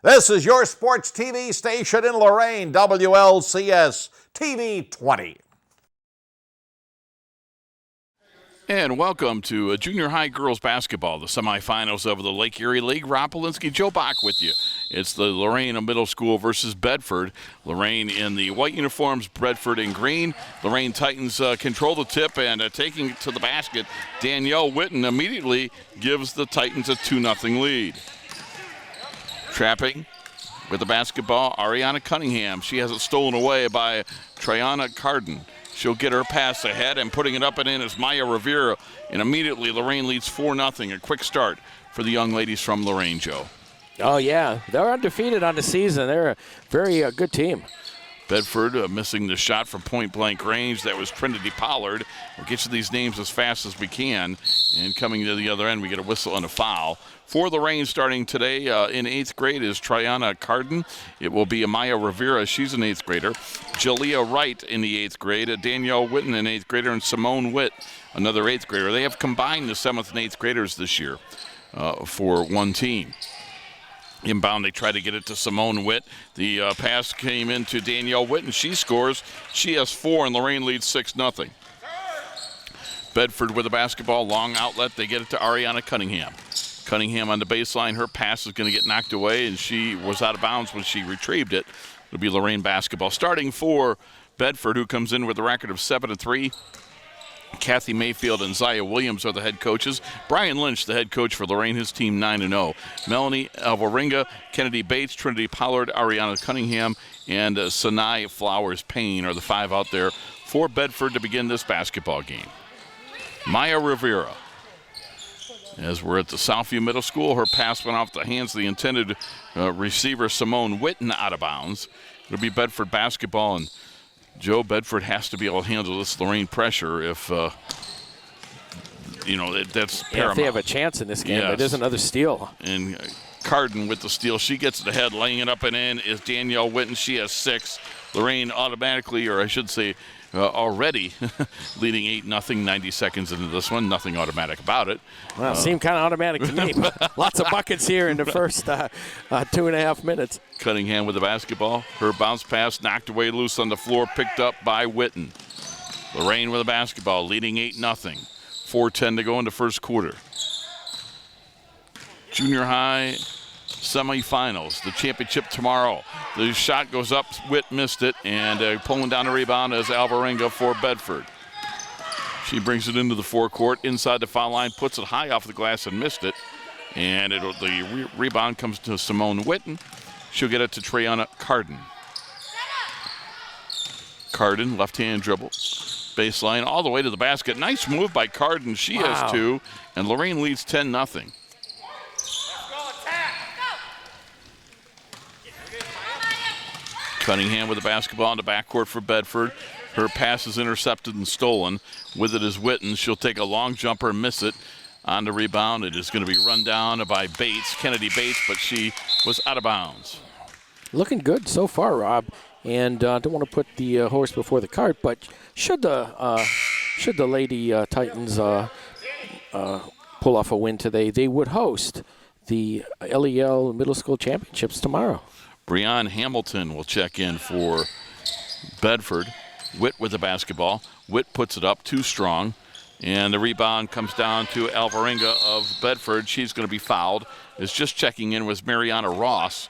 This is your sports TV station in Lorain, WLCS TV 20. And welcome to junior high girls basketball, the semifinals of the Lake Erie League. Rob Polinsky, Joe Bach with you. It's the Lorain Middle School versus Bedford. Lorain in the white uniforms, Bedford in green. Lorain Titans control the tip and taking it to the basket. Danielle Witten immediately gives the Titans a 2-0 lead. Trapping with the basketball, Ariana Cunningham. She has it stolen away by Triana Carden. She'll get her pass ahead, and putting it up and in is Maya Rivera. And immediately Lorain leads 4-0. A quick start for the young ladies from Lorain, Joe. Oh, yeah. They're undefeated on the season. They're a very good team. Bedford missing the shot from point-blank range. That was Trinity Pollard. We'll get to these names as fast as we can. And coming to the other end, we get a whistle and a foul. For Lorain starting today in 8th grade is Triana Carden. It will be Amaya Rivera. She's an 8th grader. Jalea Wright in the 8th grade. Danielle Witten, an 8th grader. And Simone Witt, another 8th grader. They have combined the 7th and 8th graders this year for one team. Inbound, they try to get it to Simone Witt. The pass came into Danielle Witt, and she scores. She has 4, and Lorain leads 6-0. Bedford with the basketball, long outlet. They get it to Ariana Cunningham. Cunningham on the baseline. Her pass is going to get knocked away, and she was out of bounds when she retrieved it. It'll be Lorain basketball. Starting for Bedford, who comes in with a record of 7-3. Kathy Mayfield and Zaya Williams are the head coaches. Brian Lynch, the head coach for Lorain, his team 9-0. Melanie Alvarenga, Kennedy Bates, Trinity Pollard, Ariana Cunningham, and Sanai Flowers Payne are the 5 out there for Bedford to begin this basketball game. Maya Rivera. As we're at the Southview Middle School, her pass went off the hands of the intended receiver, Simone Witten, out of bounds. It'll be Bedford basketball, and Joe, Bedford has to be able to handle this Lorain pressure if, that's paramount. If they have a chance in this game, yes. It is another steal. And Carden with the steal. She gets it ahead, laying it up and in is Danielle Witten. She has 6. Lorain automatically, or I should say already, leading 8-0, 90 seconds into this one. Nothing automatic about it. Well, it seemed kind of automatic to me. Lots of buckets here in the first 2.5 minutes. Cunningham with the basketball. Her bounce pass knocked away loose on the floor, picked up by Witten. Lorain with the basketball, leading 8-0. 4:10 to go in the first quarter. Junior high semifinals, the championship tomorrow. The shot goes up, Witt missed it, and pulling down the rebound is Alvarenga for Bedford. She brings it into the forecourt, inside the foul line, puts it high off the glass and missed it. And the rebound comes to Simone Witten. She'll get it to Triana Carden. Carden, left-hand dribble. Baseline all the way to the basket. Nice move by Carden. She has 2, and Lorain leads 10-0. Cunningham with the basketball in the backcourt for Bedford. Her pass is intercepted and stolen. With it is Witten. She'll take a long jumper and miss it. On the rebound, it is going to be run down by Bates, Kennedy Bates, but she was out of bounds. Looking good so far, Rob. And don't want to put the horse before the cart, but should the Lady Titans pull off a win today, they would host the LEL Middle School Championships tomorrow. Breon Hamilton will check in for Bedford. Witt with the basketball. Witt puts it up, too strong. And the rebound comes down to Alvarenga of Bedford. She's going to be fouled. Is just checking in was Mariana Rios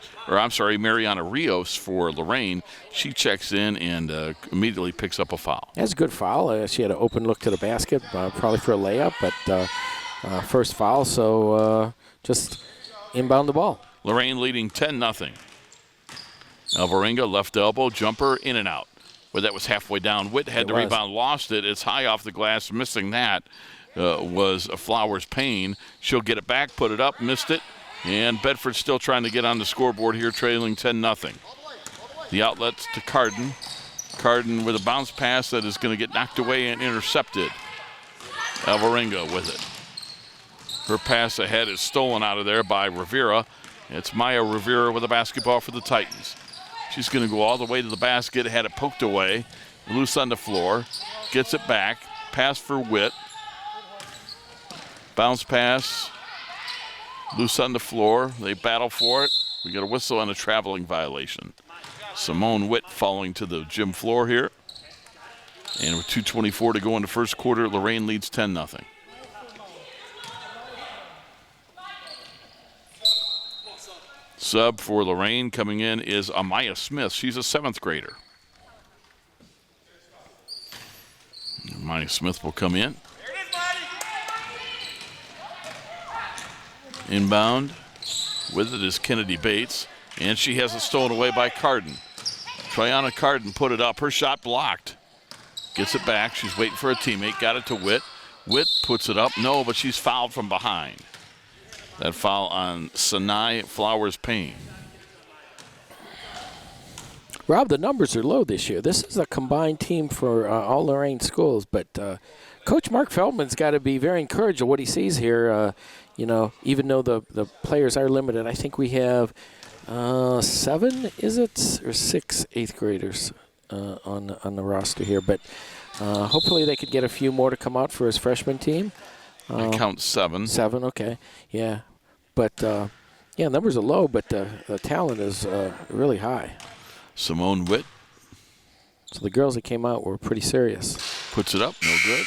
for Lorain. She checks in and immediately picks up a foul. That's a good foul. She had an open look to the basket, probably for a layup, but first foul, so just inbound the ball. Lorain leading 10-0. Alvarenga, left elbow, jumper, in and out. Well, that was halfway down. Witt had the rebound, lost it. It's high off the glass. Missing that was Flowers Payne. She'll get it back, put it up, missed it. And Bedford still trying to get on the scoreboard here, trailing 10-0. The outlets to Carden. Carden with a bounce pass that is going to get knocked away and intercepted. Alvarenga with it. Her pass ahead is stolen out of there by Rivera. It's Maya Rivera with the basketball for the Titans. She's going to go all the way to the basket, had it poked away, loose on the floor, gets it back, pass for Witt. Bounce pass, loose on the floor. They battle for it. We got a whistle and a traveling violation. Simone Witt falling to the gym floor here. And with 2:24 to go in the first quarter, Lorain leads 10-0. Sub for Lorain coming in is Amaya Smith. She's a 7th grader. Amaya Smith will come in. Inbound with it is Kennedy Bates, and she has it stolen away by Carden. Triana Carden put it up. Her shot blocked. Gets it back. She's waiting for a teammate. Got it to Witt. Witt puts it up. No, but she's fouled from behind. That foul on Sinai Flowers-Payne. Rob, the numbers are low this year. This is a combined team for all Lorain schools, but Coach Mark Feldman's got to be very encouraged of what he sees here. Even though the players are limited, I think we have 7, is it, or 6 8th graders on the roster here. But hopefully they could get a few more to come out for his freshman team. I count 7. 7, okay, yeah. But numbers are low, but the talent is really high. Simone Witt. So the girls that came out were pretty serious. Puts it up, no good.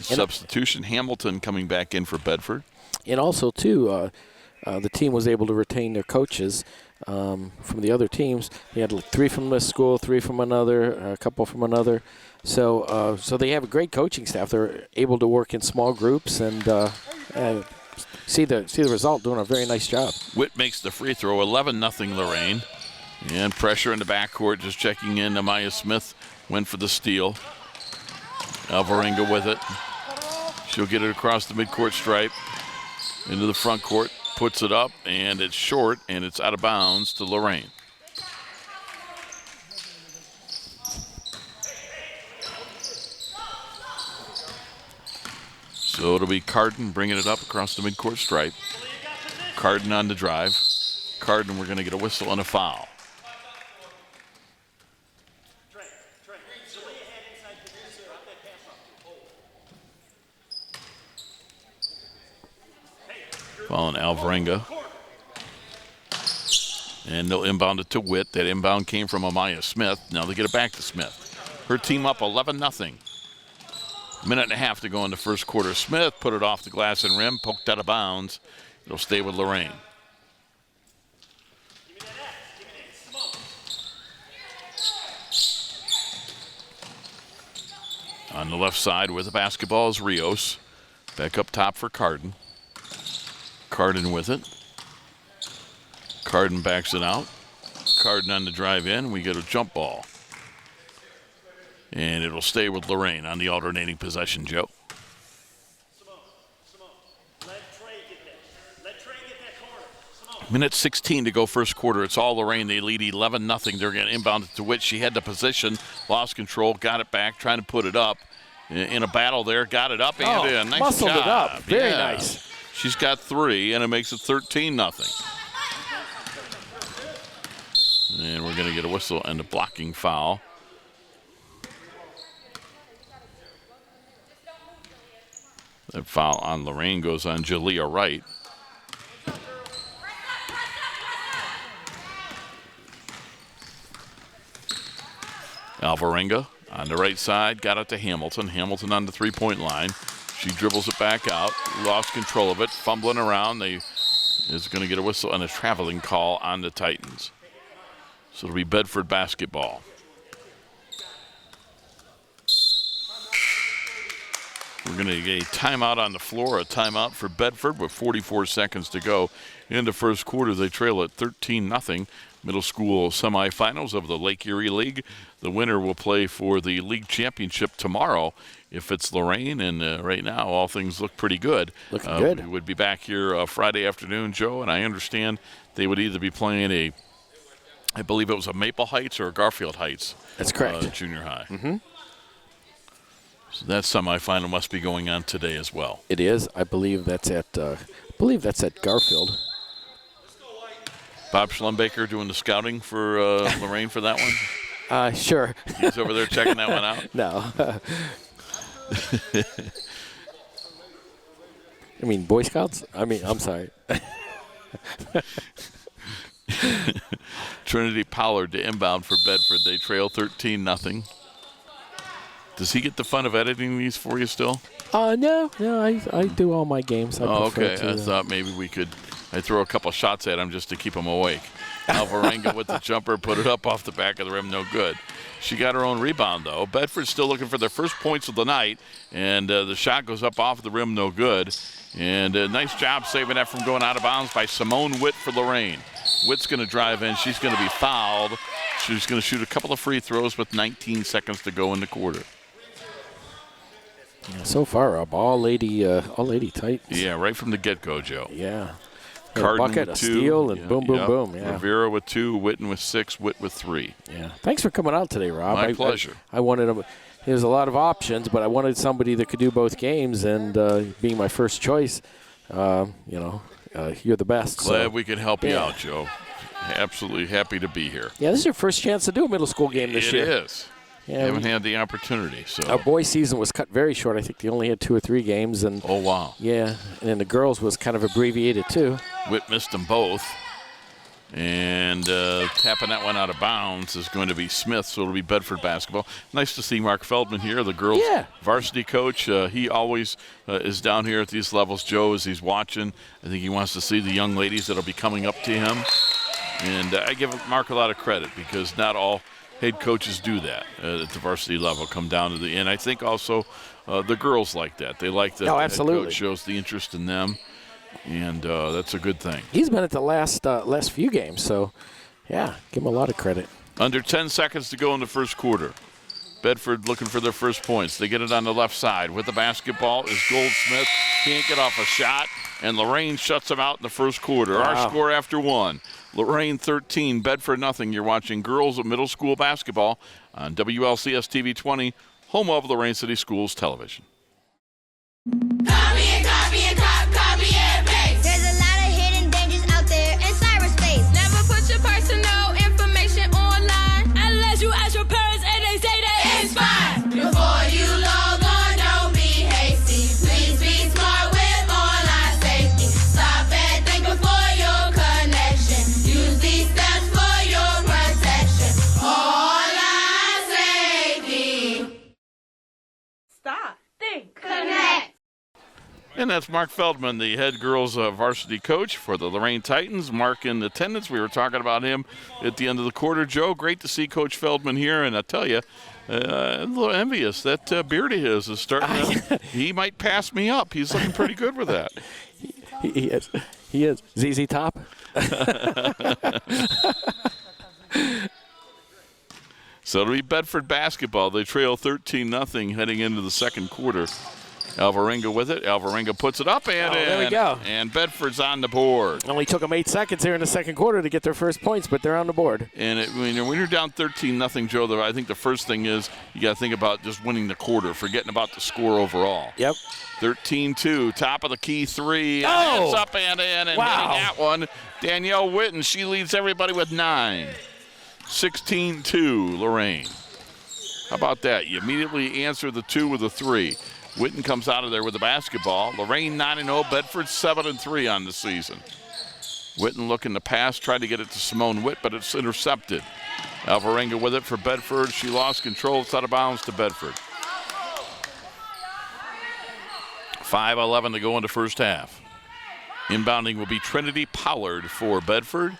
Substitution, Hamilton coming back in for Bedford. And also, too, the team was able to retain their coaches from the other teams. They had 3 from this school, 3 from another, a couple from another. So they have a great coaching staff. They're able to work in small groups and see the result, doing a very nice job. Witt makes the free throw, 11-0 Lorain. And pressure in the backcourt, just checking in. Amaya Smith went for the steal. Alvarenga with it. She'll get it across the midcourt stripe into the front court, puts it up, and it's short, and it's out of bounds to Lorain. So it'll be Carden bringing it up across the midcourt stripe. Carden on the drive. Carden, we're going to get a whistle and a foul. Following Alvarenga. And they'll inbound it to Witt. That inbound came from Amaya Smith. Now they get it back to Smith. Her team up 11-0. Minute and a half to go in the first quarter. Smith put it off the glass and rim, poked out of bounds. It'll stay with Lorain. On the left side with the basketball is Rios. Back up top for Carden. Carden with it. Carden backs it out. Carden on the drive in. We get a jump ball. And it'll stay with Lorain on the alternating possession, Joe. Minute 16 to go first quarter. It's all Lorain. They lead 11-0. They're going to inbound it to Witt. She had the position, lost control, got it back, trying to put it up. In a battle there, got it up and in. Nice muscled job. It up. Very nice. She's got 3, and it makes it 13-0. And we're going to get a whistle and a blocking foul. That foul on Lorain goes on Jalea Wright. Alvarenga on the right side, got it to Hamilton. Hamilton on the three-point line. She dribbles it back out, lost control of it, fumbling around. They is going to get a whistle and a traveling call on the Titans. So it'll be Bedford basketball. We're going to get a timeout on the floor, a timeout for Bedford with 44 seconds to go. In the first quarter, they trail at 13-0. Middle school semifinals of the Lake Erie League. The winner will play for the league championship tomorrow if it's Lorain, and right now all things look pretty good. Looking good. We would be back here Friday afternoon, Joe, and I understand they would either be playing I believe it was a Maple Heights or a Garfield Heights. That's correct. Junior high. Mm-hmm. So that semifinal must be going on today as well. It is. I believe that's at Garfield. Bob Schlumbaker doing the scouting for Lorain for that one? Sure. He's over there checking that one out? No. I mean, Boy Scouts? I'm sorry. Trinity Pollard to inbound for Bedford. They trail 13-0. Does he get the fun of editing these for you still? No, I do all my games. I okay. prefer to, I thought maybe I'd throw a couple shots at him just to keep him awake. Alvarenga with the jumper, put it up off the back of the rim, no good. She got her own rebound, though. Bedford's still looking for their first points of the night, and the shot goes up off the rim, no good. And a nice job saving that from going out of bounds by Simone Witt for Lorain. Witt's going to drive in. She's going to be fouled. She's going to shoot a couple of free throws with 19 seconds to go in the quarter. Yeah, so far, all lady Titans. Yeah, right from the get-go, Joe. Yeah. Carden a bucket, with a 2. steal, and boom, boom, boom. Yeah. Rivera with 2, Witten with 6, Witt with 3. Yeah. Thanks for coming out today, Rob. My pleasure. I wanted him. There's a lot of options, but I wanted somebody that could do both games, and being my first choice, you're the best. Glad we could help you out, Joe. Absolutely happy to be here. Yeah, this is your first chance to do a middle school game this year. It is. Yeah, haven't had the opportunity. So our boys' season was cut very short. I think they only had 2 or 3 games. And oh, wow. Yeah, and then the girls was kind of abbreviated, too. Witt missed them both. And tapping that one out of bounds is going to be Smith, so it'll be Bedford basketball. Nice to see Mark Feldman here, the girls' varsity coach. He always is down here at these levels, Joe, as he's watching. I think he wants to see the young ladies that will be coming up to him. And I give Mark a lot of credit because not all head coaches do that at the varsity level, come down to the end. I think also the girls like that. They like that the head coach shows the interest in them. And that's a good thing. He's been at the last few games, so, yeah, give him a lot of credit. Under 10 seconds to go in the first quarter. Bedford looking for their first points. They get it on the left side. With the basketball is Goldsmith. Can't get off a shot, and Lorain shuts them out in the first quarter. Wow. Our score after 1. Lorain 13, Bedford nothing. You're watching girls of middle school basketball on WLCS TV 20, home of Lorain City Schools Television. Copy and paste. There's a lot of hidden dangers out there in cyberspace. Never put your personal information online unless you ask your parents and they say that it's fine. Before you log on, don't be hasty. Please be smart with online safety. Stop and think before your connection. Use these steps for your protection. Online safety. Stop. Think. Connect. And that's Mark Feldman, the head girls varsity coach for the Lorain Titans. Mark in attendance. We were talking about him at the end of the quarter. Joe, great to see Coach Feldman here. And I tell you, a little envious. That beard of his is starting to, he might pass me up. He's looking pretty good with that. He is. He is. ZZ Top. So it'll be Bedford basketball. They trail 13-0 heading into the second quarter. Alvarenga with it. Alvarenga puts it up and in. There we go. And Bedford's on the board. Only took them 8 seconds here in the second quarter to get their first points, but they're on the board. And when you're down 13-0, Joe, I think the first thing is you got to think about just winning the quarter, forgetting about the score overall. Yep. 13-2, top of the key 3. Oh! It's up and in, and wow. hitting that one. Danielle Witten, she leads everybody with 9. 16-2, Lorain. How about that? You immediately answer the 2 with a 3. Witten comes out of there with the basketball. Lorain 9-0, Bedford 7-3 on the season. Witten looking to pass, tried to get it to Simone Witt, but it's intercepted. Alvarenga with it for Bedford. She lost control. It's out of bounds to Bedford. 5:11 to go in the first half. Inbounding will be Trinity Pollard for Bedford.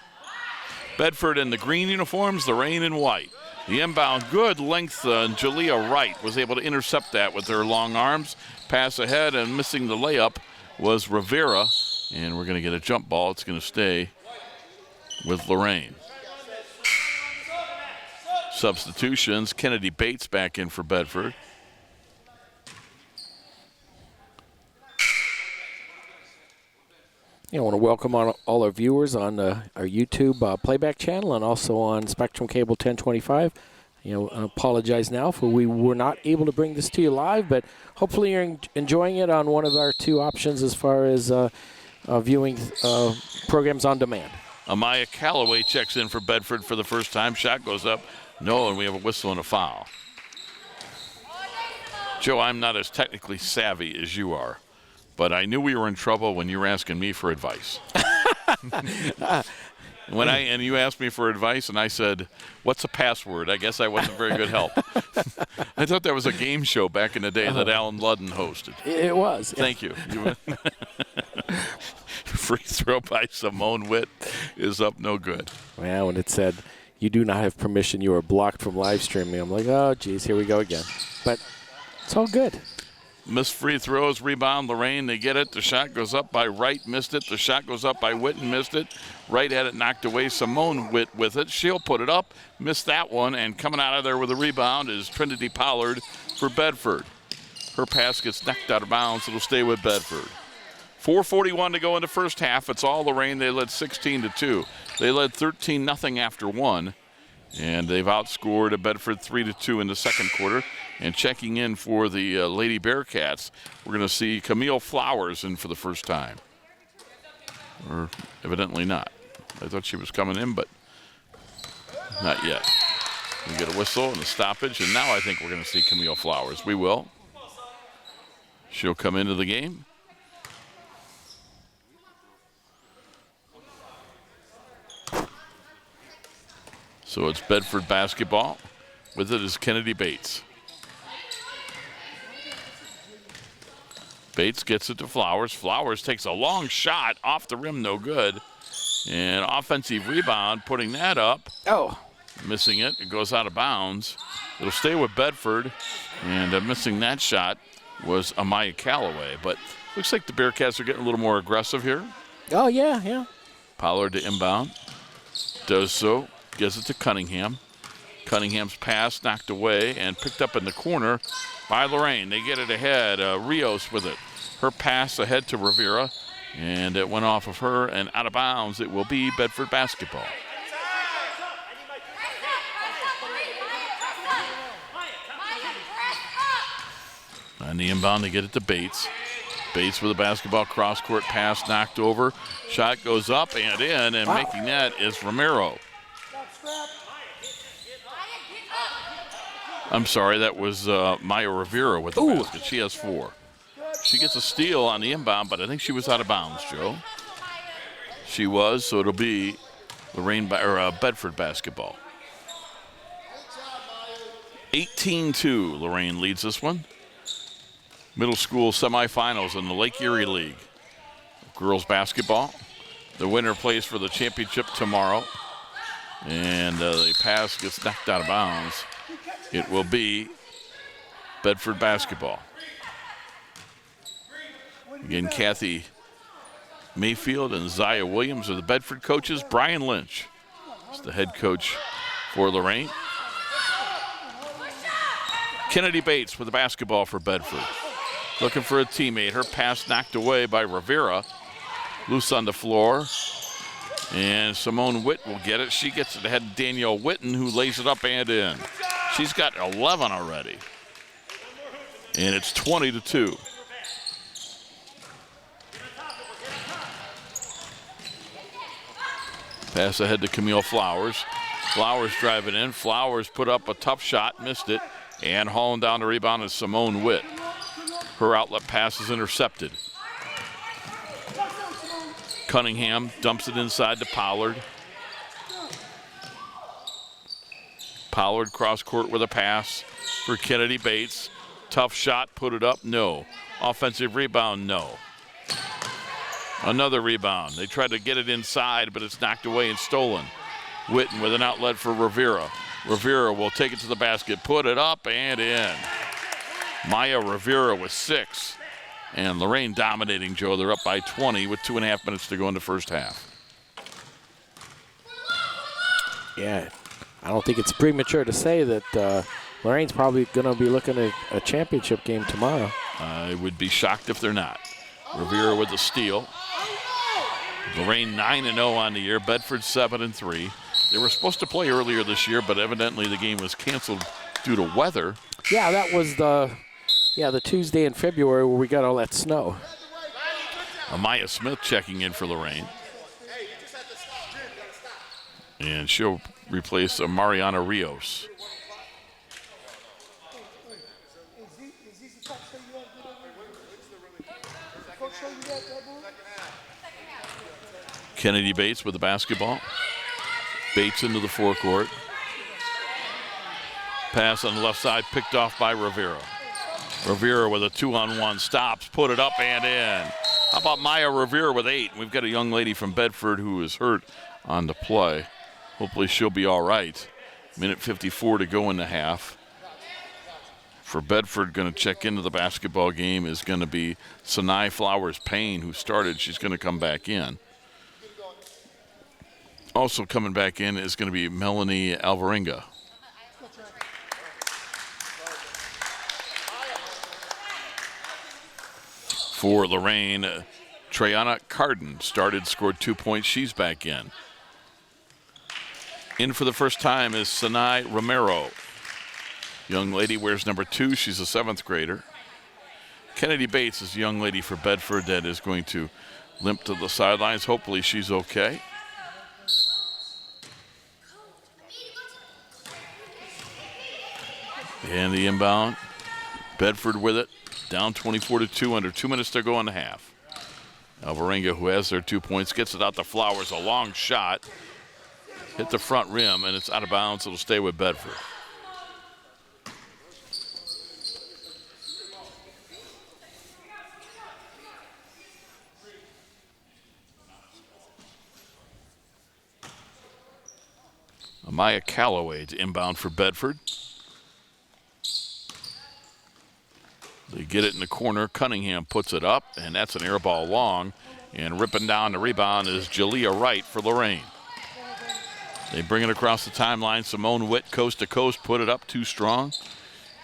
Bedford in the green uniforms, Lorain in white. The inbound, good length, and Jalea Wright was able to intercept that with her long arms. Pass ahead, and missing the layup was Rivera. And we're going to get a jump ball. It's going to stay with Lorain. Substitutions, Kennedy Bates back in for Bedford. I want to welcome all our viewers on our YouTube playback channel and also on Spectrum Cable 1025. I apologize now for we were not able to bring this to you live, but hopefully you're enjoying it on one of our 2 options as far as viewing programs on demand. Amaya Calloway checks in for Bedford for the first time. Shot goes up. No, and we have a whistle and a foul. Joe, I'm not as technically savvy as you are, but I knew we were in trouble when you were asking me for advice. And you asked me for advice, and I said, "What's a password?" I guess I wasn't very good help. I thought that was a game show back in the day that Alan Ludden hosted. It was. Thank you. Free throw by Simone Witt is up no good. Well, when it said, "You do not have permission, you are blocked from live streaming," I'm like, oh, geez, here we go again. But it's all good. Missed free throws, rebound, Lorain, they get it. The shot goes up by Wright, missed it. The shot goes up by Witten, missed it. Wright had it knocked away. Simone Witt with it. She'll put it up, missed that one, and coming out of there with a rebound is Trinity Pollard for Bedford. Her pass gets knocked out of bounds. It'll stay with Bedford. 4:41 to go in the first half. It's all Lorain. They led 16-2. They led 13-0 after one, and they've outscored Bedford 3-2 in the second quarter. And checking in for the Lady Bearcats, we're going to see Camille Flowers in for the first time. Or evidently not. I thought she was coming in, but not yet. We get a whistle and a stoppage, and now I think we're going to see Camille Flowers. We will. She'll come into the game. So it's Bedford basketball. With it is Kennedy Bates. Bates gets it to Flowers. Flowers takes a long shot off the rim, no good. And offensive rebound, putting that up. Oh. Missing it. It goes out of bounds. It'll stay with Bedford. And missing that shot was Amaya Calloway. But looks like the Bearcats are getting a little more aggressive here. Oh, yeah. Pollard to inbound. Does so. Gives it to Cunningham. Cunningham's pass knocked away and picked up in the corner by Lorain. They get it ahead. Rios with it. Her pass ahead to Rivera, and it went off of her and out of bounds. It will be Bedford basketball. On the inbound, they get it to Bates. Bates with a basketball cross-court pass knocked over. Shot goes up and in, and making that is Romero. I'm sorry, that was Maya Rivera with the basket. She has 4. She gets a steal on the inbound, but I think she was out of bounds, Joe. She was, so it'll be Bedford basketball. 18-2, Lorain leads this one. Middle school semifinals in the Lake Erie League. Girls basketball. The winner plays for the championship tomorrow. And the pass gets knocked out of bounds. It will be Bedford basketball. Again, Kathy Mayfield and Zaya Williams are the Bedford coaches. Brian Lynch is the head coach for Lorain. Kennedy Bates with the basketball for Bedford. Looking for a teammate. Her pass knocked away by Rivera. Loose on the floor. And Simone Witt will get it. She gets it ahead to Danielle Witten, who lays it up and in. She's got 11 already. And it's 20-2. Pass ahead to Camille Flowers. Flowers driving in. Flowers put up a tough shot, missed it. And hauling down the rebound is Simone Witt. Her outlet pass is intercepted. Cunningham dumps it inside to Pollard. Pollard cross court with a pass for Kennedy Bates. Tough shot, put it up, no. Offensive rebound, no. Another rebound. They tried to get it inside, but it's knocked away and stolen. Witten with an outlet for Rivera. Rivera will take it to the basket, put it up and in. Maya Rivera with 6. And Lorain dominating, Joe. They're up by 20 with 2.5 minutes to go in the first half. Yeah, I don't think it's premature to say that Lorain's probably going to be looking at a championship game tomorrow. I would be shocked if they're not. Rivera with the steal. Lorain 9-0 on the year. Bedford 7-3. They were supposed to play earlier this year, but evidently the game was canceled due to weather. Yeah, that was the Tuesday in February where we got all that snow. Amaya Smith checking in for Lorain. And she'll replace Mariana Rios. Kennedy Bates with the basketball. Bates into the forecourt. Pass on the left side, picked off by Rivera. Rivera with a 2-on-1, stops, put it up and in. How about Maya Rivera with 8? We've got a young lady from Bedford who is hurt on the play. Hopefully she'll be all right. Minute 54 to go in the half. For Bedford, going to check into the basketball game is going to be Sinai Flowers-Payne, who started. She's going to come back in. Also coming back in is going to be Melanie Alvarenga. For Lorain, Treyana Carden started, scored 2 points. She's back in. In for the first time is Sinai Romero. Young lady wears number 2. She's a 7th grader. Kennedy Bates is a young lady for Bedford that is going to limp to the sidelines. Hopefully she's okay. And the inbound. Bedford with it. Down 24-2, under 2 minutes to go in the half. Alvarenga, who has their 2 points, gets it out to Flowers. A long shot. Hit the front rim, and it's out of bounds. It'll stay with Bedford. Amaya Calloway to inbound for Bedford. They get it in the corner. Cunningham puts it up, and that's an air ball long. And ripping down the rebound is Jalea Wright for Lorain. They bring it across the timeline. Simone Witt, coast to coast, put it up too strong.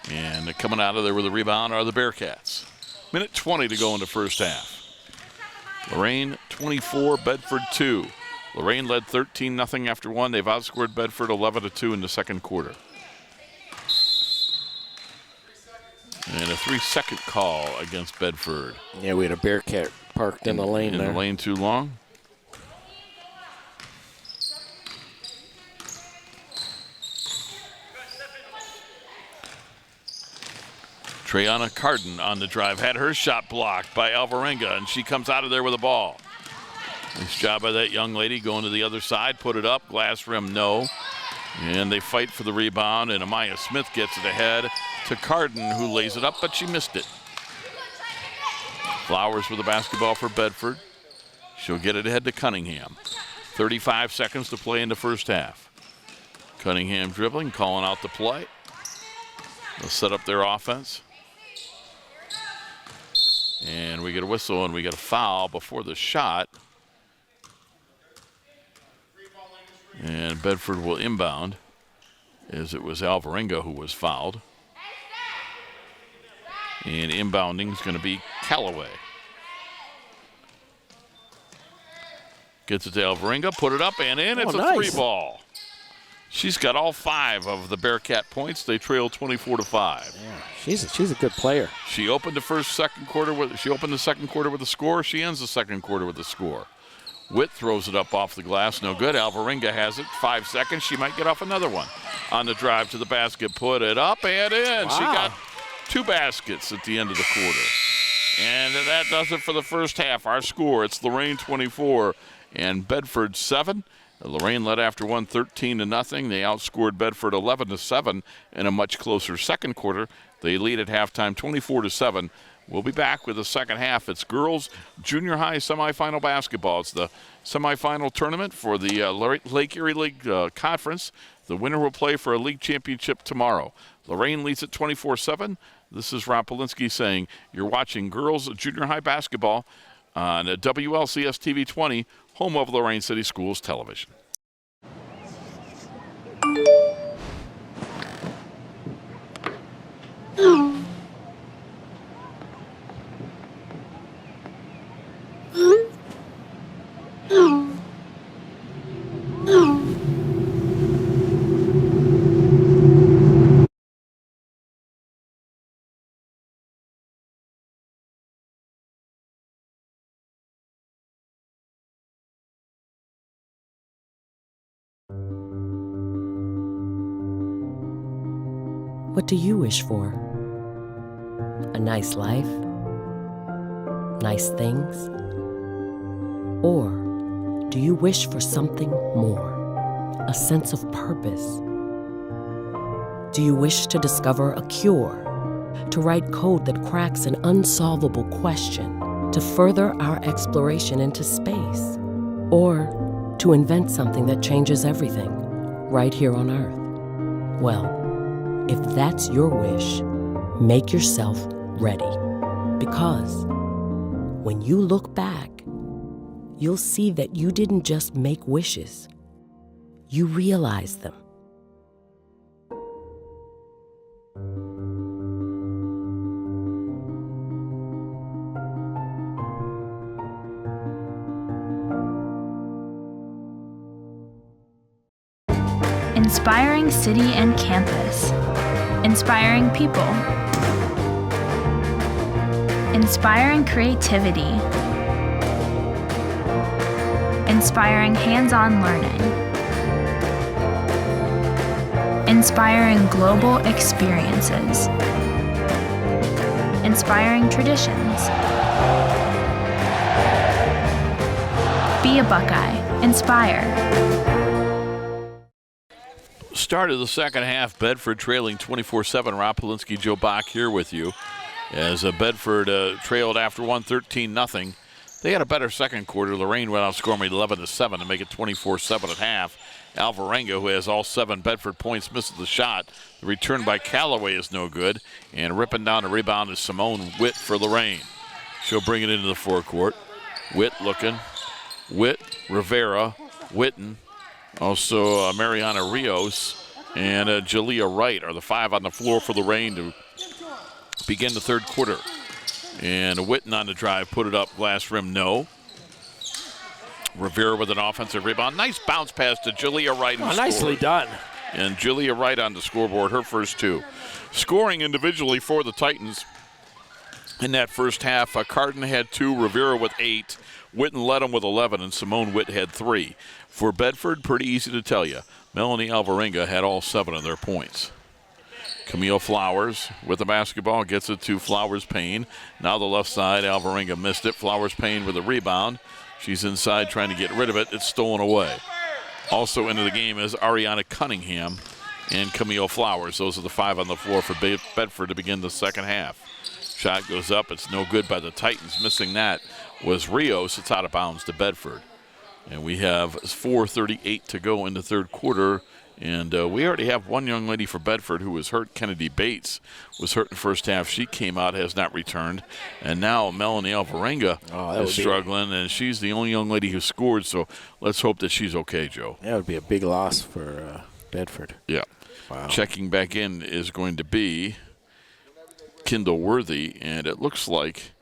And coming out of there with the rebound are the Bearcats. Minute 20 to go in the first half. Lorain 24, Bedford 2. Lorain led 13-0 after 1. They've outscored Bedford 11-2 in the second quarter. And a 3-second call against Bedford. Yeah, we had a Bearcat parked in the lane there. In the lane too long. Treyana Carden on the drive. Had her shot blocked by Alvarenga, and she comes out of there with a ball. Nice job by that young lady going to the other side. Put it up. Glass rim, no. And they fight for the rebound, and Amaya Smith gets it ahead to Carden, who lays it up, but she missed it. Flowers with the basketball for Bedford. She'll get it ahead to Cunningham. 35 seconds to play in the first half. Cunningham dribbling, calling out the play. They'll set up their offense. And we get a whistle, and we get a foul before the shot. And Bedford will inbound, as it was Alvarenga who was fouled. And inbounding is going to be Callaway. Gets it to Alvarenga, put it up and in. It's a nice 3-ball. She's got all 5 of the Bearcat points. They trail 24-5. Yeah, she's a good player. She opened the second quarter with a score. She ends the second quarter with a score. Witt throws it up off the glass. No good. Alvarenga has it. 5 seconds. She might get off another one. On the drive to the basket. Put it up and in. Wow. She got 2 baskets at the end of the quarter. And that does it for the first half. Our score, it's Lorain 24 and Bedford 7. Lorain led after 1, 13-0. They outscored Bedford 11-7 in a much closer second quarter. They lead at halftime 24-7. We'll be back with the second half. It's girls junior high semifinal basketball. It's the semifinal tournament for the Lake Erie League Conference. The winner will play for a league championship tomorrow. Lorain leads at 24-7. This is Rob Polinsky saying you're watching girls junior high basketball on WLCS TV 20, home of Lorain City Schools Television. What do you wish for? A nice life? Nice things? Or Do you wish for something more? A sense of purpose? Do you wish to discover a cure? To write code that cracks an unsolvable question? To further our exploration into space? Or to invent something that changes everything right here on Earth? Well, if that's your wish, make yourself ready. Because when you look back, you'll see that you didn't just make wishes, you realized them. Inspiring city and campus. Inspiring people. Inspiring creativity. Inspiring hands-on learning. Inspiring global experiences. Inspiring traditions. Be a Buckeye. Inspire. Start of the second half, Bedford trailing 24-7. Rob Polinsky, Joe Bach here with you. As Bedford trailed after 13-0. They had a better second quarter. Lorain went out scoring 11-7 to make it 24-7 at half. Alvarenga, who has all 7 Bedford points, misses the shot. The return by Callaway is no good. And ripping down a rebound is Simone Witt for Lorain. She'll bring it into the forecourt. Witt looking. Witt, Rivera, Witten. Also, Mariana Rios and Jalea Wright are the 5 on the floor for Lorain to begin the third quarter. And Witten on the drive, put it up, glass rim, no. Rivera with an offensive rebound. Nice bounce pass to Jalea Wright. Nicely done. And Jalea Wright on the scoreboard, her first 2. Scoring individually for the Titans in that first half. Carden had 2, Rivera with 8. Witten led them with 11, and Simone Witt had 3. For Bedford, pretty easy to tell you. Melanie Alvarenga had all 7 of their points. Camille Flowers with the basketball gets it to Flowers Payne. Now the left side, Alvarenga missed it. Flowers Payne with a rebound. She's inside trying to get rid of it. It's stolen away. Also into the game is Ariana Cunningham and Camille Flowers. Those are the 5 on the floor for Bedford to begin the second half. Shot goes up. It's no good by the Titans. Missing that was Rios. It's out of bounds to Bedford. And we have 4:38 to go in the third quarter. And we already have one young lady for Bedford who was hurt. Kennedy Bates was hurt in the first half. She came out, has not returned. And now Melanie Alvarenga is struggling, and she's the only young lady who scored. So let's hope that she's okay, Joe. That would be a big loss for Bedford. Yeah. Wow. Checking back in is going to be Kendall Worthy, and it looks like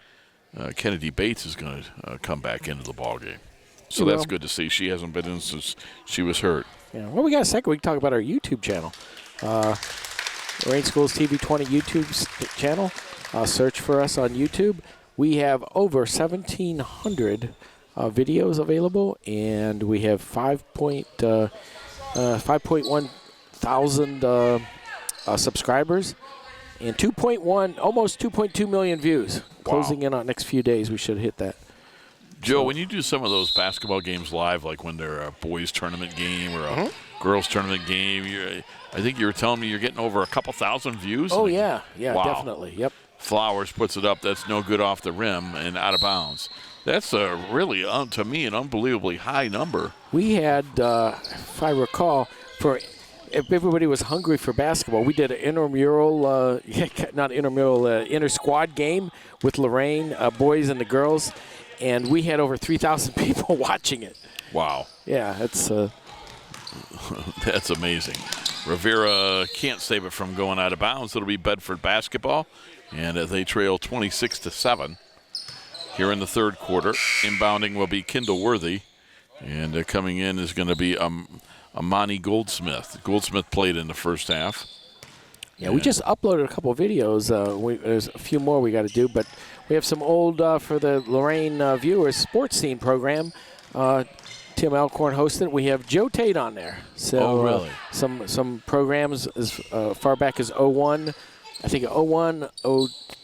Kennedy Bates is going to come back into the ballgame. So that's good to see. She hasn't been in since she was hurt. Yeah. Well, we got a second. We can talk about our YouTube channel. Lorain Schools TV 20 YouTube channel. Search for us on YouTube. We have over 1,700 videos available, and we have 5.1 thousand subscribers and almost 2.2 million views. Wow. Closing in on next few days, we should hit that. Joe, when you do some of those basketball games live, like when they're a boys tournament game or a girls tournament game, I think you were telling me you're getting over a couple thousand views. Oh, yeah. Yeah, wow. Definitely. Yep. Flowers puts it up. That's no good off the rim and out of bounds. That's a really, to me, an unbelievably high number. We had, if I recall, if everybody was hungry for basketball, we did an inter-squad game with Lorain, boys and the girls, and we had over 3,000 people watching it. Wow. Yeah, that's that's amazing. Rivera can't save it from going out of bounds. It'll be Bedford basketball, and they trail 26-7 here in the third quarter. Inbounding will be Kendall Worthy, and coming in is going to be Amani Goldsmith. Goldsmith played in the first half. Yeah, we just uploaded a couple of videos. There's a few more we got to do, but we have some old, for the Lorain viewers, sports scene program. Tim Alcorn hosted. We have Joe Tate on there. So, really? Some programs as far back as 01, I think 01,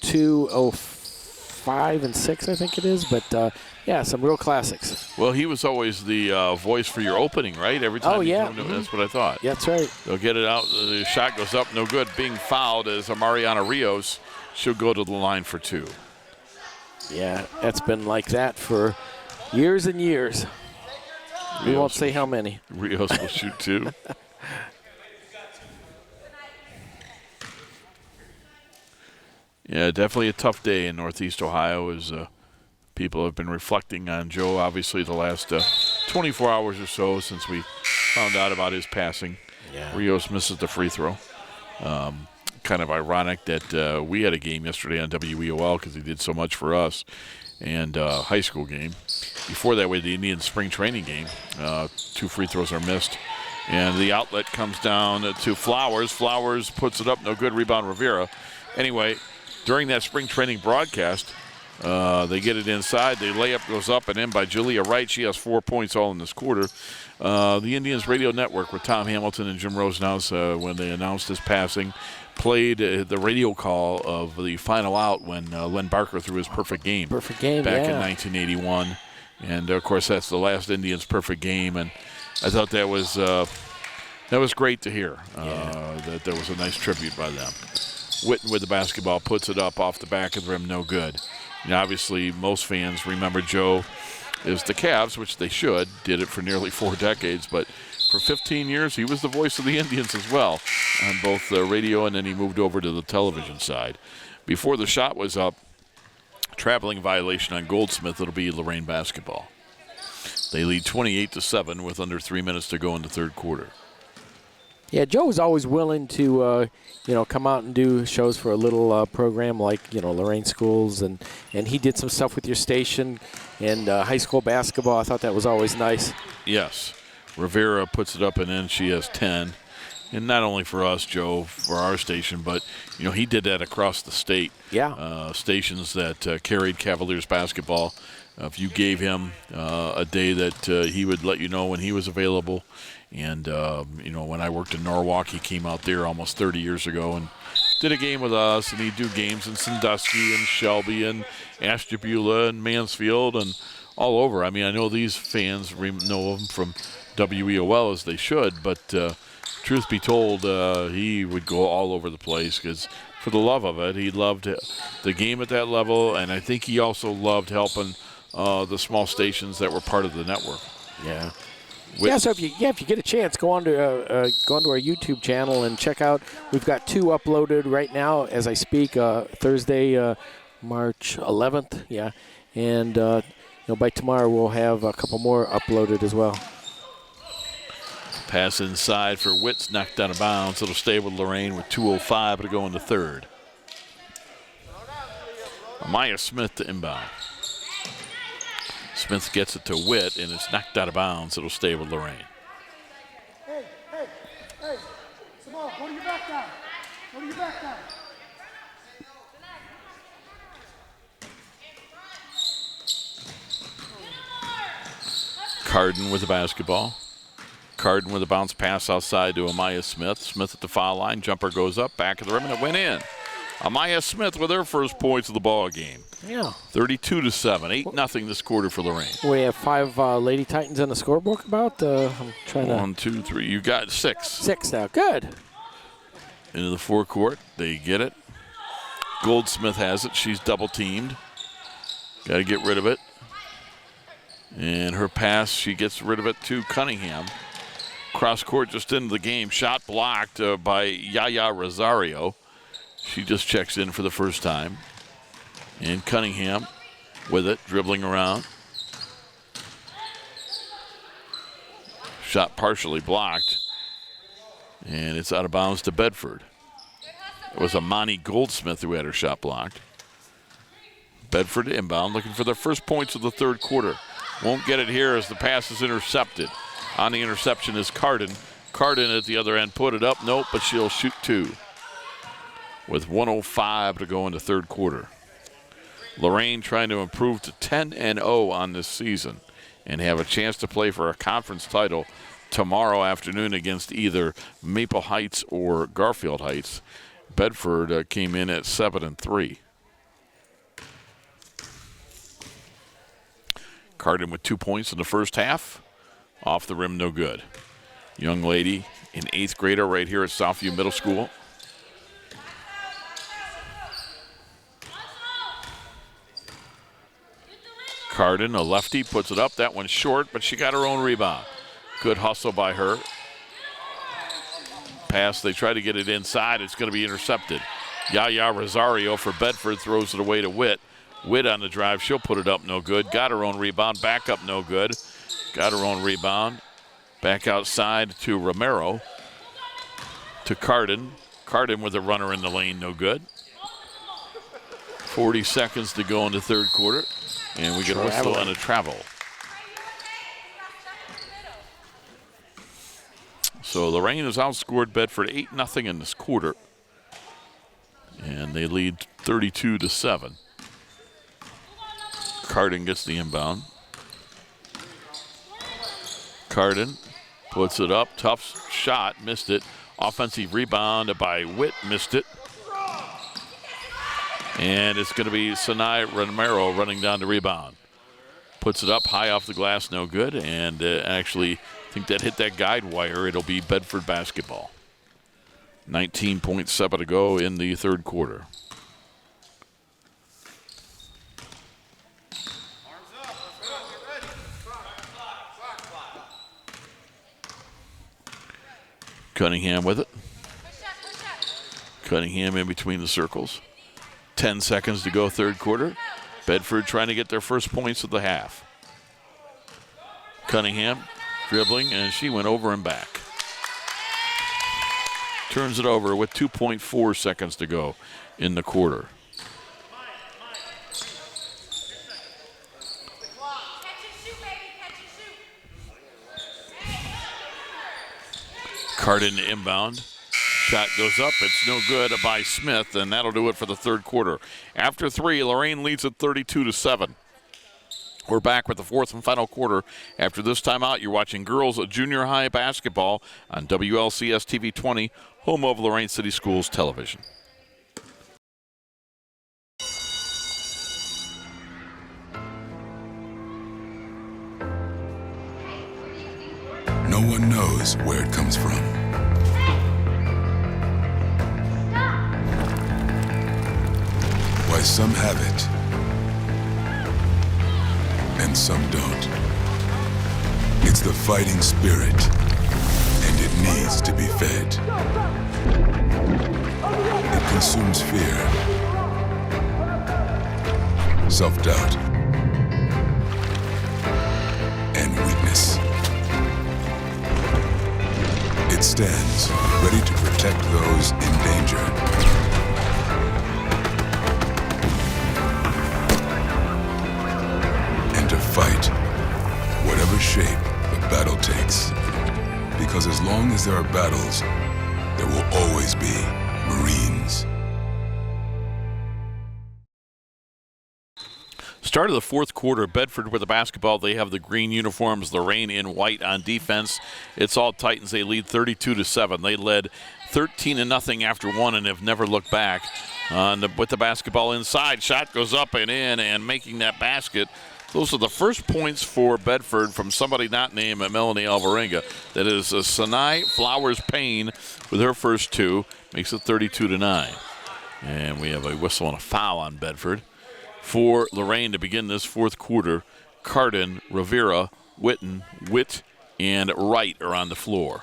02, 05, and 6, I think it is. But Yeah, some real classics. Well, he was always the voice for your opening, right? Every time you yeah. do it, that's what I thought. Yeah, that's right. They'll get it out. The shot goes up, no good. Being fouled is Mariana Rios. She'll go to the line for 2. Yeah, that's been like that for years and years. We won't say how many. Rios will shoot 2. Yeah, definitely a tough day in Northeast Ohio as people have been reflecting on Joe, obviously, the last 24 hours or so since we found out about his passing. Yeah. Rios misses the free throw. Kind of ironic that we had a game yesterday on WEOL because he did so much for us, and high school game. Before that, we had the Indian spring training game. 2 free throws are missed. And the outlet comes down to Flowers. Flowers puts it up, no good. Rebound, Rivera. Anyway, during that spring training broadcast, they get it inside. The layup goes up and in by Julia Wright. She has 4 points all in this quarter. The Indians Radio Network with Tom Hamilton and Jim Rosenhaus, when they announced his passing, played the radio call of the final out when Len Barker threw his perfect game. Perfect game, back in 1981. And, of course, that's the last Indians perfect game. And I thought that was great to hear, that there was a nice tribute by them. Witten with the basketball, puts it up off the back of the rim, no good. And obviously, most fans remember Joe as the Cavs, which they should, did it for nearly 4 decades, but for 15 years, he was the voice of the Indians as well on both the radio, and then he moved over to the television side. Before the shot was up, traveling violation on Goldsmith, it'll be Lorain basketball. They lead 28-7 with under 3 minutes to go in the third quarter. Yeah, Joe was always willing to, come out and do shows for a little program like, Lorain Schools, and he did some stuff with your station and high school basketball. I thought that was always nice. Yes. Rivera puts it up and in. She has 10. And not only for us, Joe, for our station, but, he did that across the state. Yeah. Stations that carried Cavaliers basketball. If you gave him a day that he would let you know when he was available. And, when I worked in Norwalk, he came out there almost 30 years ago and did a game with us. And he'd do games in Sandusky and Shelby and Ashtabula and Mansfield and all over. I mean, I know these fans know him from WEOL as they should, but truth be told, he would go all over the place because for the love of it, he loved the game at that level, and I think he also loved helping the small stations that were part of the network. Yeah. So if you get a chance, go onto our YouTube channel and check out. We've got 2 uploaded right now as I speak. Thursday, March 11th. Yeah, and by tomorrow we'll have a couple more uploaded as well. Pass inside for Witts, knocked out of bounds. It'll stay with Lorain with 2:05 to go in the third. Amaya Smith to inbound. Smith gets it to Witt, and it's knocked out of bounds. It'll stay with Lorain. Hey, Simone, go to your back down. Go to your back down. Carden with the basketball. Carden with a bounce pass outside to Amaya Smith. Smith at the foul line. Jumper goes up, back of the rim, and it went in. Amaya Smith with her first points of the ball game. Yeah. 32-7, 8-0 this quarter for Lorain. We have 5 Lady Titans in the scorebook about. I'm trying to. 1, 2, 3. You got 6. 6 now. Good. Into the forecourt. They get it. Goldsmith has it. She's double teamed. Got to get rid of it. And her pass, she gets rid of it to Cunningham. Cross court just into the game. Shot blocked by Yaya Rosario. She just checks in for the first time. And Cunningham with it, dribbling around. Shot partially blocked. And it's out of bounds to Bedford. It was Amani Goldsmith who had her shot blocked. Bedford inbound, looking for their first points of the third quarter. Won't get it here as the pass is intercepted. On the interception is Carden. Carden at the other end put it up. Nope, but she'll shoot 2. With 1:05 to go in the third quarter. Lorain trying to improve to 10-0 on this season and have a chance to play for a conference title tomorrow afternoon against either Maple Heights or Garfield Heights. Bedford came in at 7-3. Carden with 2 points in the first half. Off the rim, no good. Young lady, an 8th grader right here at Southview Middle School. Carden, a lefty, puts it up. That one's short, but she got her own rebound. Good hustle by her. Pass, they try to get it inside. It's going to be intercepted. Yaya Rosario for Bedford throws it away to Witt. Witt on the drive. She'll put it up, no good. Got her own rebound. Back up, no good. Got her own rebound. Back outside to Romero. To Carden. Carden with a runner in the lane, no good. 40 seconds to go in the third quarter. And we get a whistle and a travel. So Lorain has outscored Bedford 8-0 in this quarter. And they lead 32-7. Carden gets the inbound. Carden puts it up. Tough shot. Missed it. Offensive rebound by Witt. Missed it. And it's going to be Sinai Romero running down the rebound. Puts it up high off the glass. No good. And actually, I think that hit that guide wire. It'll be Bedford basketball. 19.7 to go in the third quarter. Cunningham with it. Cunningham in between the circles. 10 seconds to go third quarter. Bedford trying to get their first points of the half. Cunningham dribbling, and she went over and back. Turns it over with 2.4 seconds to go in the quarter. Carden inbound. Shot goes up. It's no good by Smith, and that'll do it for the third quarter. After 3, Lorain leads at 32-7. We're back with the fourth and final quarter. After this timeout, you're watching girls junior high basketball on WLCS TV 20, home of Lorain City Schools television. No one knows where it comes from. Why some have it and some don't. It's the fighting spirit, and it needs to be fed. It consumes fear, self-doubt, and weakness. It stands ready to protect those in danger. And to fight whatever shape the battle takes. Because as long as there are battles, there will always be Marines. Start of the fourth quarter, Bedford with the basketball. They have the green uniforms, Lorain in white on defense. It's all Titans. They lead 32-7. They led 13-0 after 1 and have never looked back. With the basketball inside, shot goes up and in, and making that basket. Those are the first points for Bedford from somebody not named Melanie Alvarenga. That is Sinai Flowers-Payne with her first 2. Makes it 32-9. And we have a whistle and a foul on Bedford. For Lorain to begin this fourth quarter, Carden, Rivera, Witt, and Wright are on the floor.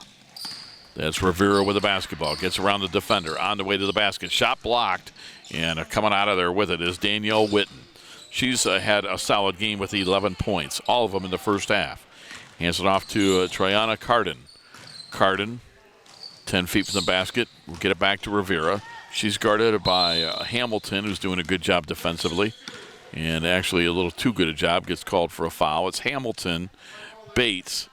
That's Rivera with the basketball. Gets around the defender. On the way to the basket. Shot blocked. And coming out of there with it is Danielle Witten. She's had a solid game with 11 points. All of them in the first half. Hands it off to Triana Carden. Carden, 10 feet from the basket. We'll get it back to Rivera. She's guarded by Hamilton, who's doing a good job defensively. And actually a little too good a job. Gets called for a foul. It's Hamilton, Bates,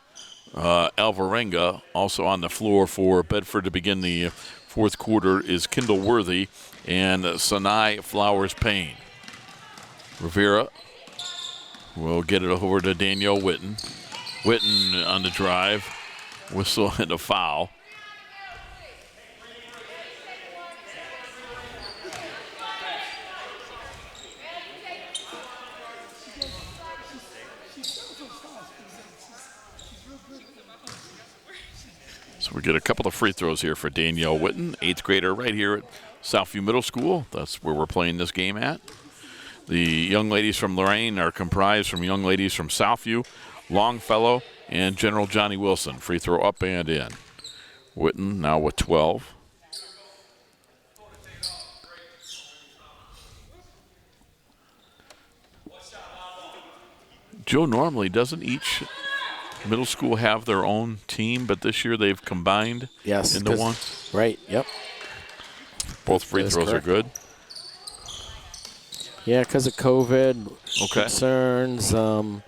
Alvarenga. Also on the floor for Bedford to begin the fourth quarter is Kendall Worthy and Sinai Flowers-Payne. Rivera will get it over to Danielle Witten. Witten on the drive. Whistle and a foul. So we get a couple of free throws here for Danielle Witten, 8th grader right here at Southview Middle School. That's where we're playing this game at. The young ladies from Lorain are comprised from young ladies from Southview, Longfellow, and General Johnny Wilson. Free throw up and in. Witten now with 12. Joe, normally doesn't each middle school have their own team, but this year they've combined into one? Right, yep. Both free throws are good. Yeah, because of COVID concerns. So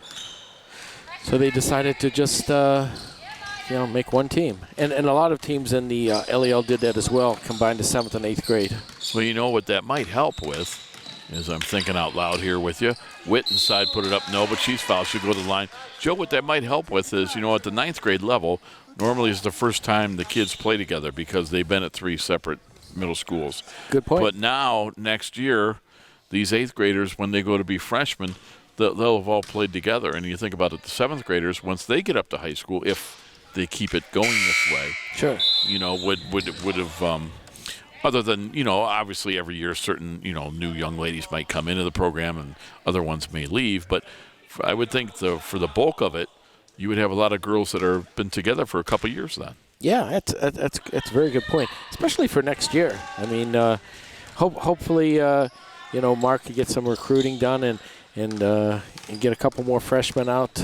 they decided to just, make one team. And a lot of teams in the LEL did that as well, combined to 7th and 8th grade. Well, you know what that might help with, as I'm thinking out loud here with you. Witten side put it up, no, but she's fouled. She'll go to the line. Joe, what that might help with is, at the 9th grade level, normally is the first time the kids play together because they've been at 3 separate middle schools. Good point. But now, next year, these 8th graders, when they go to be freshmen, they'll have all played together. And you think about it, the 7th graders, once they get up to high school, if they keep it going this way, sure, would have, other than, obviously every year certain, new young ladies might come into the program and other ones may leave. But I would think for the bulk of it, you would have a lot of girls that have been together for a couple years then. Yeah, that's a very good point, especially for next year. I mean, hopefully, Mark can get some recruiting done and get a couple more freshmen out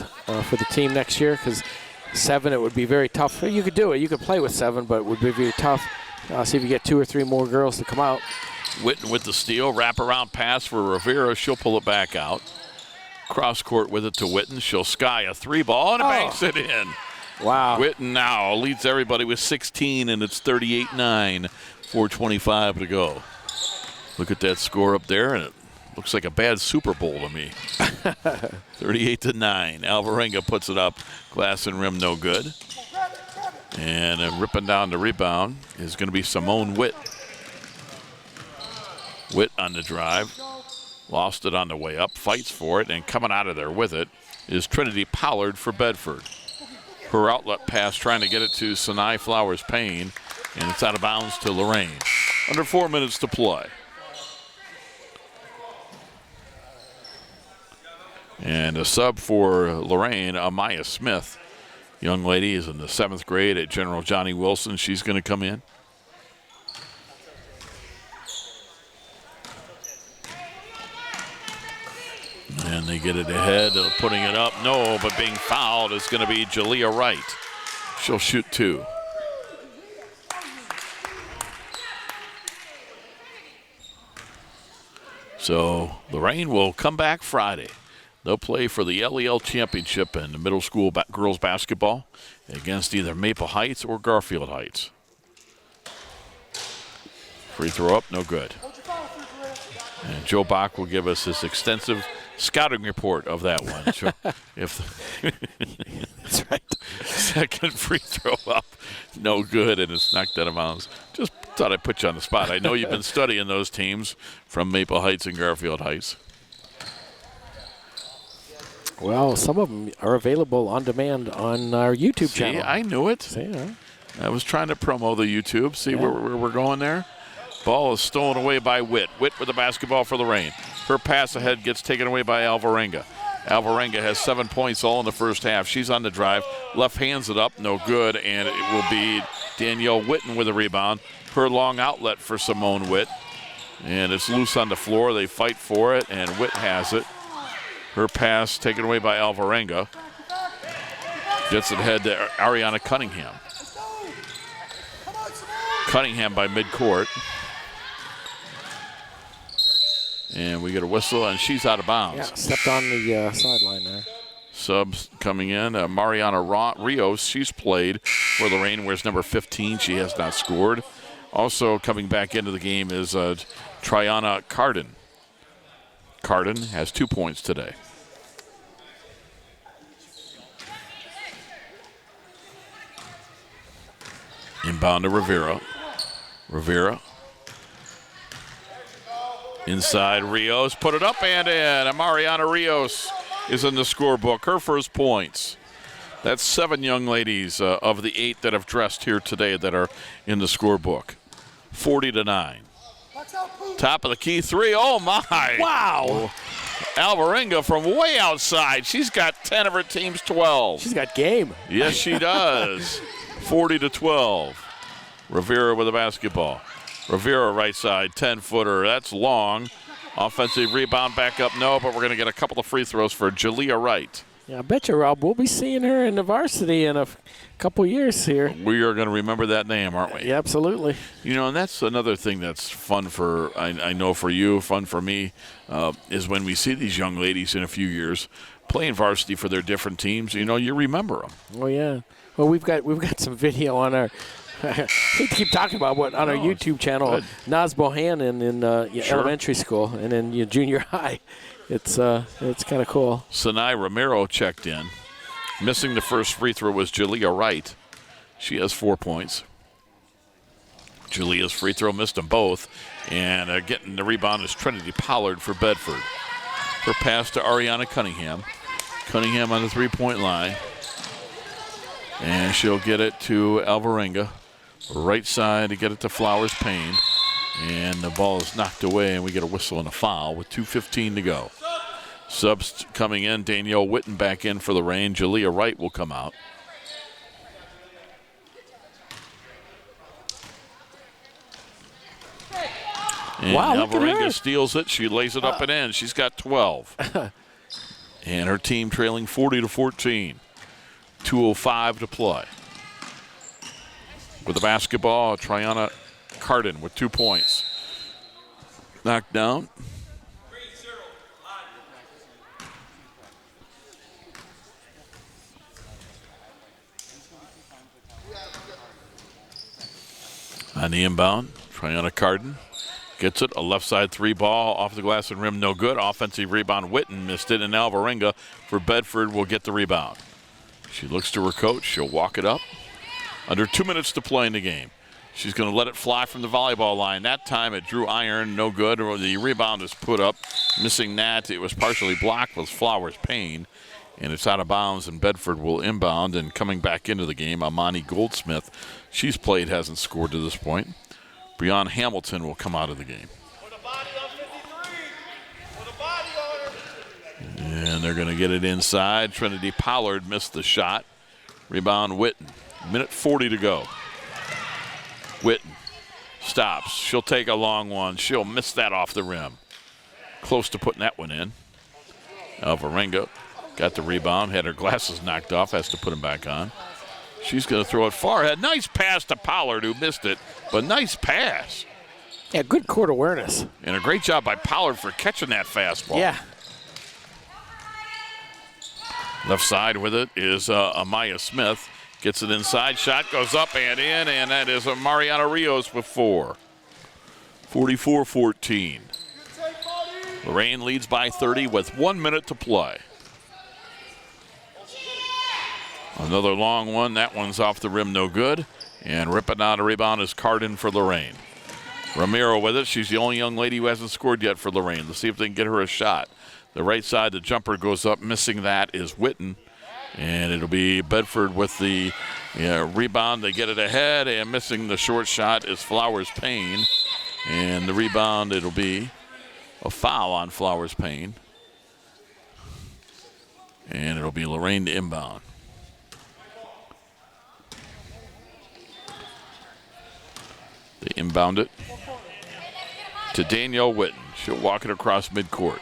for the team next year, because 7, it would be very tough. You could do it. You could play with 7, but it would be very tough. See if you get 2 or 3 more girls to come out. Witten with the steal, wraparound pass for Rivera. She'll pull it back out. Cross court with it to Witten. She'll sky a 3 ball and banks it in. Wow. Witten now leads everybody with 16, and it's 38-9, 4:25 to go. Look at that score up there, and it looks like a bad Super Bowl to me. 38-9. Alvarenga puts it up. Glass and rim no good. And ripping down the rebound is going to be Simone Witt. Witt on the drive. Lost it on the way up. Fights for it. And coming out of there with it is Trinity Pollard for Bedford. Her outlet pass trying to get it to Sinai Flowers Payne. And it's out of bounds to Lorain. Under 4 minutes to play. And a sub for Lorain, Amaya Smith. Young lady is in the 7th grade at General Johnny Wilson. She's going to come in. And they get it ahead, putting it up. No, but being fouled is going to be Jalea Wright. She'll shoot 2. So Lorain will come back Friday. They'll play for the LEL Championship in the middle school girls basketball against either Maple Heights or Garfield Heights. Free throw up, no good. And Joe Bach will give us his extensive scouting report of that one. So That's right. Second free throw up, no good, and it's knocked out of bounds. Just thought I'd put you on the spot. I know you've been studying those teams from Maple Heights and Garfield Heights. Well, some of them are available on demand on our YouTube channel. I knew it. See, I was trying to promo the YouTube. See where we're going there? Ball is stolen away by Witt. Witt with the basketball for Lorain. Her pass ahead gets taken away by Alvarenga. Alvarenga has 7 points all in the first half. She's on the drive. Left hands it up, no good, and it will be Danielle Witten with a rebound. Her long outlet for Simone Witt. And it's loose on the floor. They fight for it, and Witt has it. Her pass taken away by Alvarenga. Gets it ahead to Ariana Cunningham. Cunningham by midcourt. And we get a whistle, and she's out of bounds. Yeah, stepped on the sideline there. Subs coming in. Mariana Rios, she's played for Lorain, wears number 15. She has not scored. Also coming back into the game is Triana Carden. Carden has 2 points today. Inbound to Rivera. Rivera. Inside Rios. Put it up and in. Mariana Rios is in the scorebook. Her first points. That's 7 young ladies of the 8 that have dressed here today that are in the scorebook. 40-9. Top of the key 3. Oh, my. Wow. Alvarenga from way outside. She's got 10 of her team's 12. She's got game. Yes, she does. 40-12. Rivera with the basketball. Rivera right side, 10-footer. That's long. Offensive rebound back up, no, but we're going to get a couple of free throws for Jalea Wright. Yeah, I bet you, Rob, we'll be seeing her in the varsity in a couple years here. We are going to remember that name, aren't we? Yeah, absolutely. You know, and that's another thing that's fun for, I know for you, fun for me, is when we see these young ladies in a few years playing varsity for their different teams, you know, you remember them. Oh, yeah. Well, we've got some video on our I hate to keep talking about what on our YouTube channel, good. Naz Bohannon in elementary school and then junior high. It's kind of cool. Sinai Romero checked in. Missing the first free throw was Jalea Wright. She has 4 points. Jalea's free throw missed them both. And getting the rebound is Trinity Pollard for Bedford. Her pass to Ariana Cunningham. Cunningham on the three-point line. And she'll get it to Alvarenga. Right side to get it to Flowers Payne. And the ball is knocked away, and we get a whistle and a foul with 2:15 to go. Subs coming in. Danielle Witten back in for Lorain. Jalea Wright will come out. And wow, look at her. Alvarenga steals it. She lays it up and in. She's got 12. And her team trailing 40-14. 2:05 to play. With the basketball, Triana Cardin with 2 points. Knocked down. On the inbound, Triana Cardin gets it. A left side 3 ball off the glass and rim, no good. Offensive rebound, Witten missed it, and Alvarenga for Bedford will get the rebound. She looks to her coach. She'll walk it up. Under 2 minutes to play in the game. She's going to let it fly from the volleyball line. That time it drew iron, no good. The rebound is put up. Missing that, it was partially blocked with Flowers Payne. And it's out of bounds, and Bedford will inbound. And coming back into the game, Amani Goldsmith. She's played, hasn't scored to this point. Breon Hamilton will come out of the game. And they're going to get it inside. Trinity Pollard missed the shot. Rebound Witten. Minute 40 to go. Witten stops. She'll take a long one. She'll miss that off the rim. Close to putting that one in. Alvarenga got the rebound. Had her glasses knocked off. Has to put them back on. She's going to throw it far ahead. Nice pass to Pollard, who missed it. But nice pass. Yeah, good court awareness. And a great job by Pollard for catching that fastball. Yeah. Left side with it is Amaya Smith. Gets it inside. Shot goes up and in, and that is Mariana Rios with 4. 44-14. Lorain leads by 30 with 1 minute to play. Another long one. That one's off the rim, no good. And ripping out a rebound is Cardin for Lorain. Romero with it. She's the only young lady who hasn't scored yet for Lorain. Let's see if they can get her a shot. The right side, the jumper goes up. Missing that is Witten. And it'll be Bedford with the rebound. They get it ahead, and missing the short shot is Flowers Payne. And the rebound, it'll be a foul on Flowers Payne. And it'll be Lorain to inbound. They inbound it to Danielle Witten. She'll walk it across midcourt.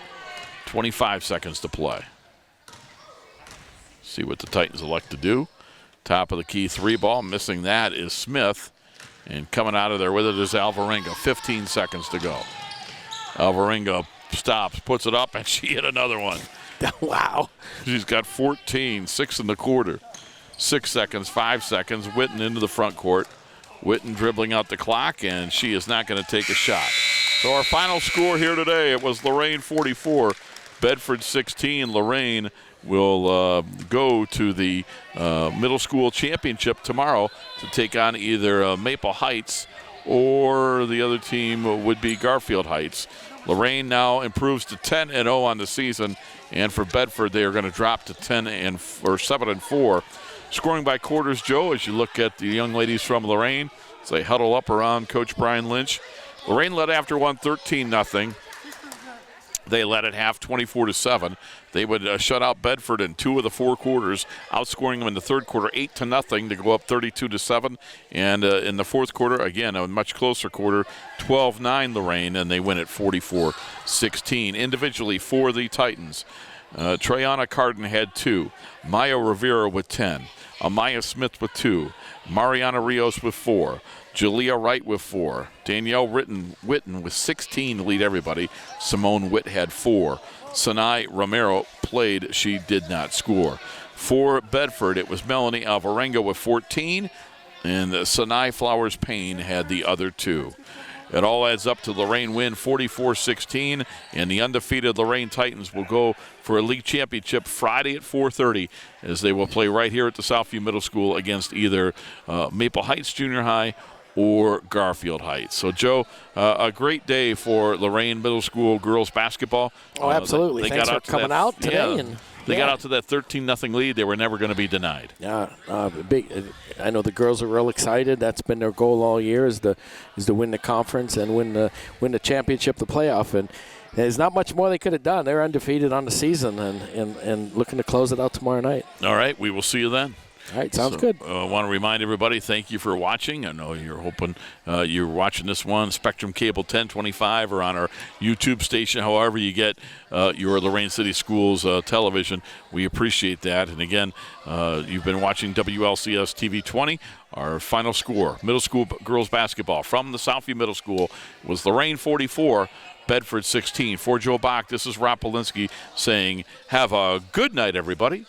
25 seconds to play. See what the Titans elect to do. Top of the key 3 ball. Missing that is Smith. And coming out of there with it is Alvarenga. 15 seconds to go. Alvarenga stops, puts it up, and she hit another one. Wow. She's got 14, 6 in the quarter. 6 seconds, 5 seconds. Witten into the front court. Witten dribbling out the clock, and she is not going to take a shot. So our final score here today, it was Lorain 44, Bedford 16. Lorain will go to the middle school championship tomorrow to take on either Maple Heights or the other team would be Garfield Heights. Lorain now improves to 10-0 on the season, and for Bedford, they are going to drop to 7-4. Scoring by quarters, Joe, as you look at the young ladies from Lorain, as they huddle up around Coach Brian Lynch. Lorain led after one 13-0. They led at half 24-7. They would shut out Bedford in 2 of the 4 quarters, outscoring them in the third quarter 8-0 to go up 32-7. And in the fourth quarter, again, a much closer quarter, 12-9 Lorain, and they win at 44-16. Individually for the Titans, Trayana Carden had 2, Maya Rivera with 10, Amaya Smith with 2, Mariana Rios with 4, Jalea Wright with 4, Danielle Witten with 16 to lead everybody. Simone Witt had 4. Sinai Romero played. She did not score. For Bedford, it was Melanie Alvarenga with 14, and Sinai Flowers Payne had the other 2. It all adds up to Lorain win 44-16, and the undefeated Lorain Titans will go for a league championship Friday at 4:30 as they will play right here at the Southview Middle School against either Maple Heights Junior High or Garfield Heights. So, Joe, a great day for Lorain Middle School girls basketball. Oh, absolutely. They Thanks got for coming out today. Yeah, they got out to that 13-0 lead. They were never going to be denied. Yeah, big. I know the girls are real excited. That's been their goal all year is to win the conference and win the championship, the playoff. And there's not much more they could have done. They're undefeated on the season and looking to close it out tomorrow night. All right, we will see you then. All right, sounds good. I want to remind everybody, thank you for watching. I know you're hoping you're watching this one, Spectrum Cable 1025 or on our YouTube station, however you get your Lorain City Schools television. We appreciate that. And again, you've been watching WLCS TV 20. Our final score, middle school girls basketball from the Southview Middle School was Lorain 44, Bedford 16. For Joe Bach, this is Rob Polinsky saying, have a good night, everybody.